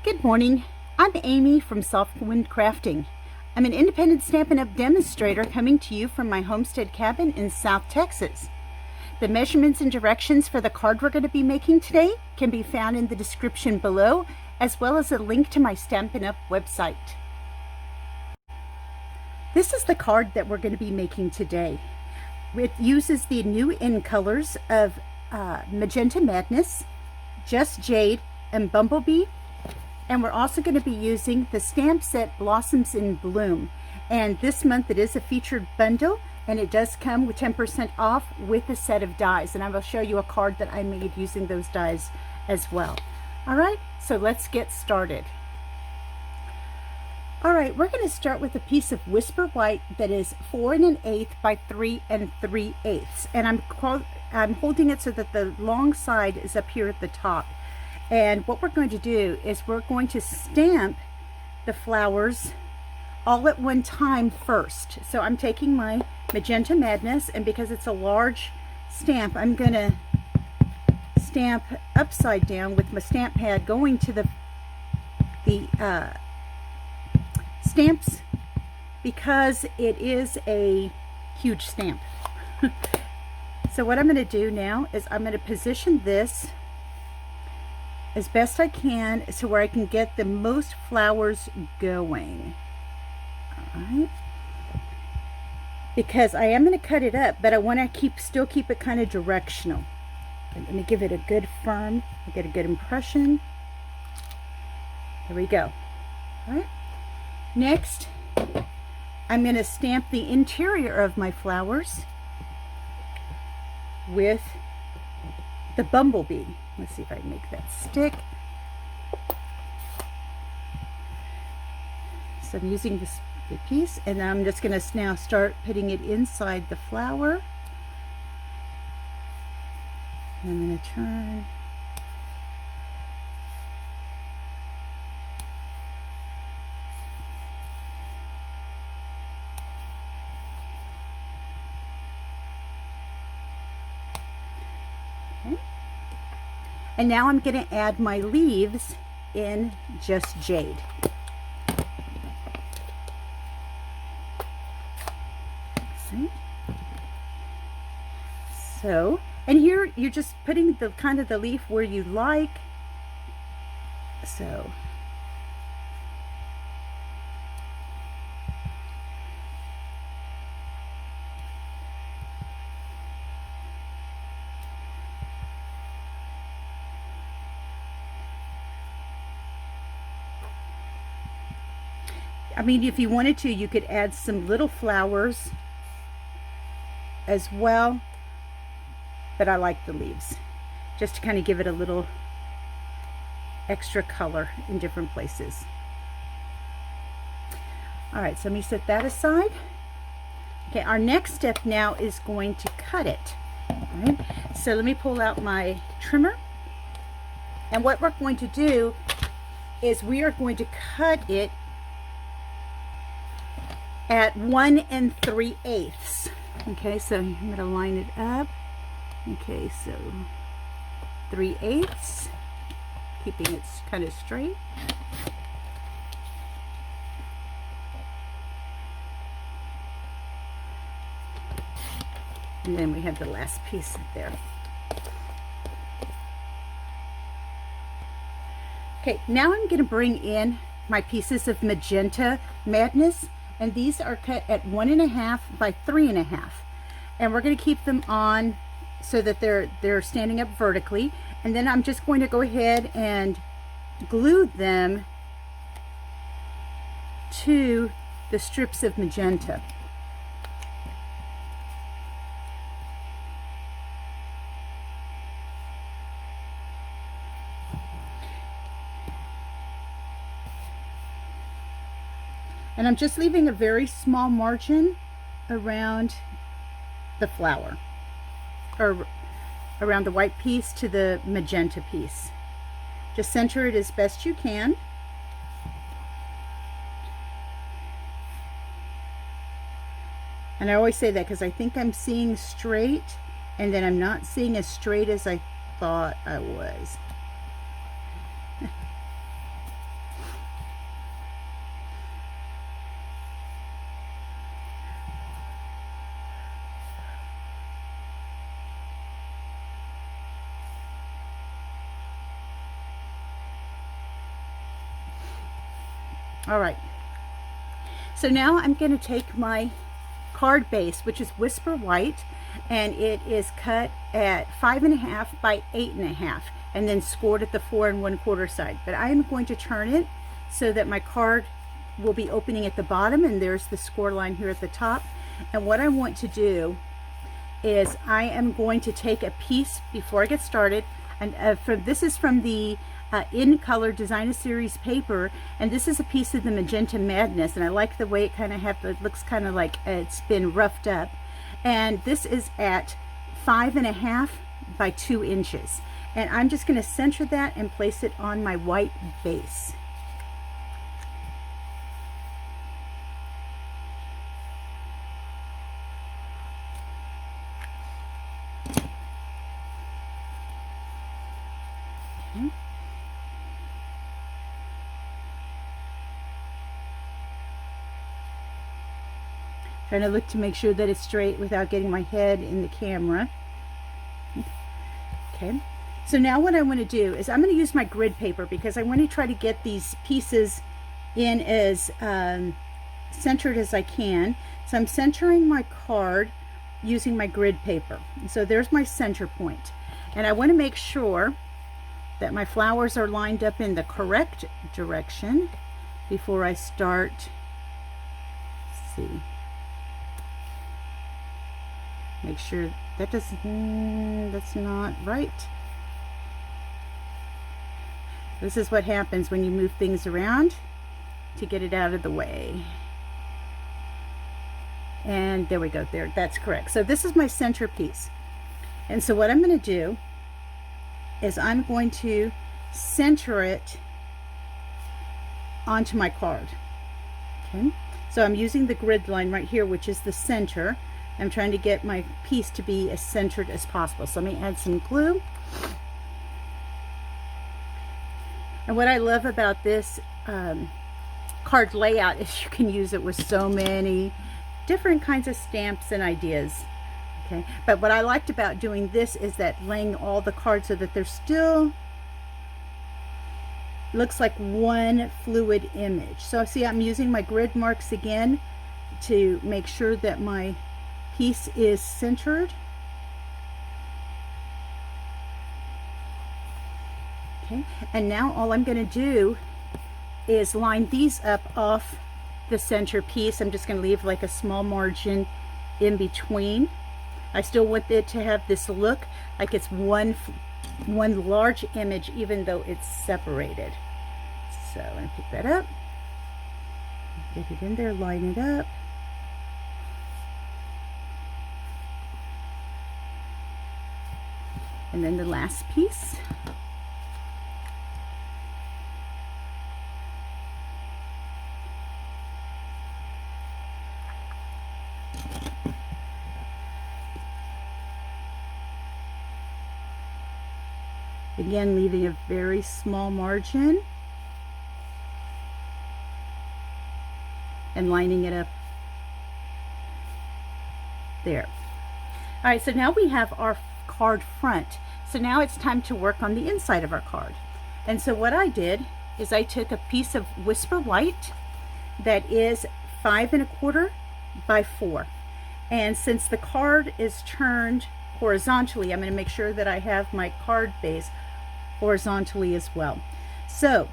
Good morning. I'm Amy from Soft Wind Crafting. I'm an independent Stampin' Up! Demonstrator coming to you from my homestead cabin in South Texas. The measurements and directions for the card we're going to be making today can be found in the description below, as well as a link to my Stampin' Up! Website. This is the card that we're going to be making today. It uses the new in colors of Magenta Madness, Just Jade, and Bumble Bee. And we're also going to be using the stamp set Blossoms in Bloom. And this month it is a featured bundle, and it does come with 10% off with a set of dies. And I will show you a card that I made using those dies as well. All right, so let's get started. All right, we're going to start with a piece of Whisper White that is 4 1/8 by 3 3/8. And I'm holding it so that the long side is up here at the top. And what we're going to do is we're going to stamp the flowers all at one time first. So I'm taking my Magenta Madness, and because it's a large stamp, I'm going to stamp upside down with my stamp pad, going to the stamps, because it is a huge stamp. So what I'm going to do now is I'm going to position this as best I can so where I can get the most flowers going. All right. Because I am going to cut it up, but I want to still keep it kind of directional. Let me give it a good firm, get a good impression. There we go. All right. Next, I'm going to stamp the interior of my flowers with the Bumble Bee. Let's see if I can make that stick. So I'm using this big piece, and I'm just going to now start putting it inside the flower. And I'm going to turn. Okay. And now I'm going to add my leaves in Just Jade. See? So, and here you're just putting the kind of the leaf where you like. So, I mean, if you wanted to, you could add some little flowers as well, but I like the leaves just to kind of give it a little extra color in different places. All right, so let me set that aside. Okay, our next step now is going to cut it. All right, so let me pull out my trimmer, and what we're going to do is we are going to cut it at 1 3/8. Okay, so I'm going to line it up. Okay, so 3/8, keeping it kind of straight. And then we have the last piece there. Okay, now I'm going to bring in my pieces of Magenta Madness. And these are cut at 1 1/2 by 3 1/2, and we're going to keep them on so that they're standing up vertically. And then I'm just going to go ahead and glue them to the strips of magenta. And I'm just leaving a very small margin around the flower, or around the white piece to the magenta piece. Just center it as best you can. And I always say that because I think I'm seeing straight, and then I'm not seeing as straight as I thought I was. All right. So now I'm going to take my card base, which is Whisper White, and it is cut at 5.5 by 8.5, and then scored at the 4 1/4 side. But I am going to turn it so that my card will be opening at the bottom, and there's the score line here at the top. And what I want to do is I am going to take a piece before I get started, and this is from the In Color Designer Series paper, and this is a piece of the Magenta Madness, and I like the way it kind of it looks kind of like it's been roughed up. And this is at 5.5 by 2 inches, and I'm just going to center that and place it on my white base. Okay. Trying to look to make sure that it's straight without getting my head in the camera. Okay, so now what I want to do is I'm going to use my grid paper because I want to try to get these pieces in as centered as I can. So I'm centering my card using my grid paper. So there's my center point. And I want to make sure that my flowers are lined up in the correct direction before I start. Let's see. Make sure that that's not right. This is what happens when you move things around to get it out of the way. And there we go, there, that's correct. So this is my centerpiece. And so what I'm going to do is I'm going to center it onto my card. Okay, so I'm using the grid line right here, which is the center. I'm trying to get my piece to be as centered as possible. So let me add some glue. And what I love about this card layout is you can use it with so many different kinds of stamps and ideas. Okay, but what I liked about doing this is that laying all the cards so that they're still looks like one fluid image. So see, I'm using my grid marks again to make sure that my piece is centered. Okay, and now all I'm going to do is line these up off the center piece. I'm just going to leave like a small margin in between. I still want it to have this look like it's one large image even though it's separated. So I'm going to pick that up, get it in there, line it up. And then the last piece. Again, leaving a very small margin and lining it up there. All right, so now we have our card front. So now it's time to work on the inside of our card. And so what I did is I took a piece of Whisper White that is 5 1/4 by 4. And since the card is turned horizontally, I'm going to make sure that I have my card base horizontally as well. So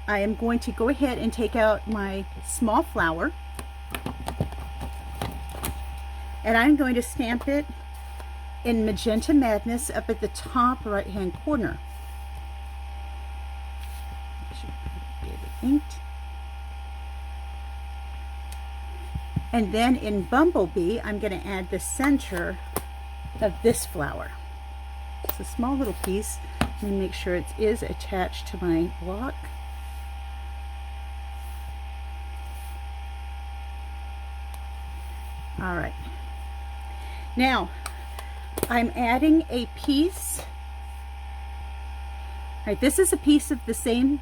I am going to go ahead and take out my small flower, and I'm going to stamp it in Magenta Madness up at the top right hand corner. Get it inked. And then in Bumble Bee, I'm going to add the center of this flower. It's a small little piece. Let me make sure it is attached to my block. All right. Now, I'm adding a piece. All right, this is a piece of the same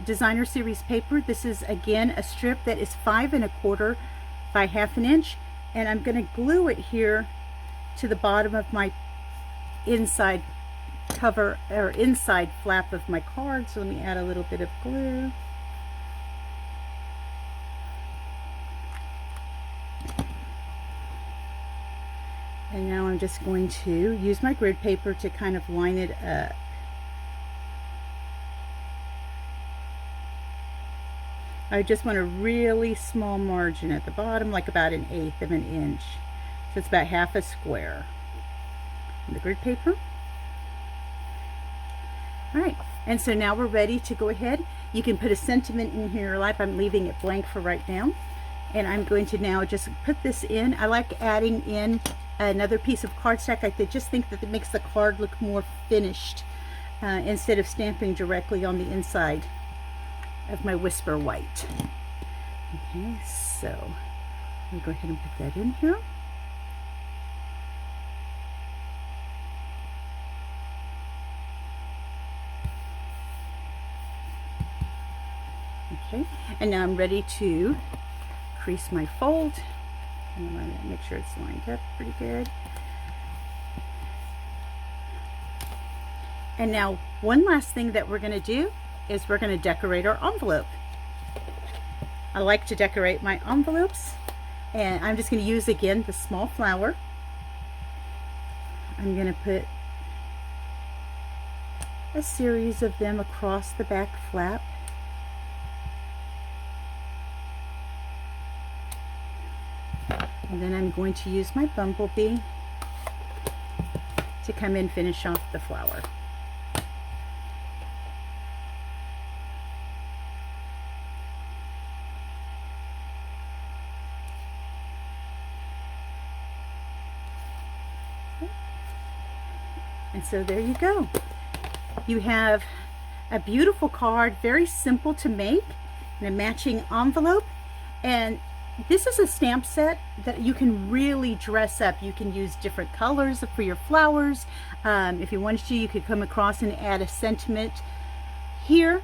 designer series paper. This is again a strip that is 5 1/4 by 1/2 inch, and I'm going to glue it here to the bottom of my inside cover or inside flap of my card. So let me add a little bit of glue. I'm just going to use my grid paper to kind of line it up. I just want a really small margin at the bottom, like about 1/8 of an inch. So it's about half a square. The grid paper. All right, and so now we're ready to go ahead. You can put a sentiment in your life. I'm leaving it blank for right now. And I'm going to now just put this in. I like adding in another piece of cardstock. I just think that it makes the card look more finished instead of stamping directly on the inside of my Whisper White. Okay, so let me go ahead and put that in here. Okay, and now I'm ready to crease my fold. And I'm going to make sure it's lined up pretty good. And now one last thing that we're going to do is we're going to decorate our envelope. I like to decorate my envelopes, and I'm just going to use again the small flower. I'm going to put a series of them across the back flap. And then I'm going to use my Bumble Bee to come and finish off the flower. And so there you go. You have a beautiful card, very simple to make, and a matching envelope. And this is a stamp set that you can really dress up. You can use different colors for your flowers. If you wanted to, you could come across and add a sentiment here.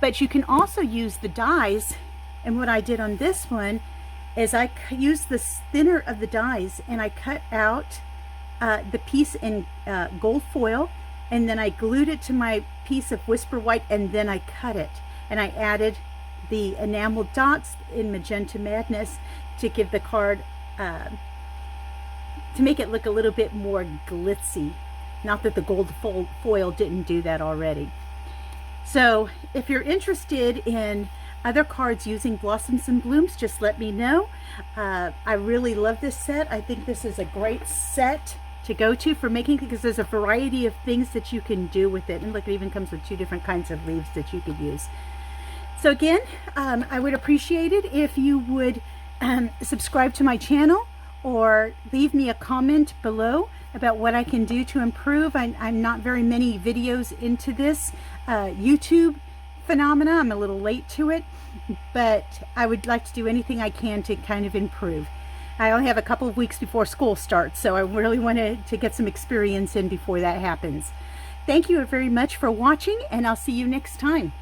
But you can also use the dies. And what I did on this one is I used the thinner of the dies, and I cut out the piece in gold foil, and then I glued it to my piece of Whisper White, and then I cut it. And I added the enamel dots in Magenta Madness to give the card, to make it look a little bit more glitzy. Not that the gold foil didn't do that already. So if you're interested in other cards using blossoms and blooms, just let me know. I really love this set. I think this is a great set to go to for making, because there's a variety of things that you can do with it. And look, it even comes with 2 different kinds of leaves that you could use. So again, I would appreciate it if you would subscribe to my channel or leave me a comment below about what I can do to improve. I'm not very many videos into this YouTube phenomena. I'm a little late to it, but I would like to do anything I can to kind of improve. I only have a couple of weeks before school starts, so I really wanted to get some experience in before that happens. Thank you very much for watching, and I'll see you next time.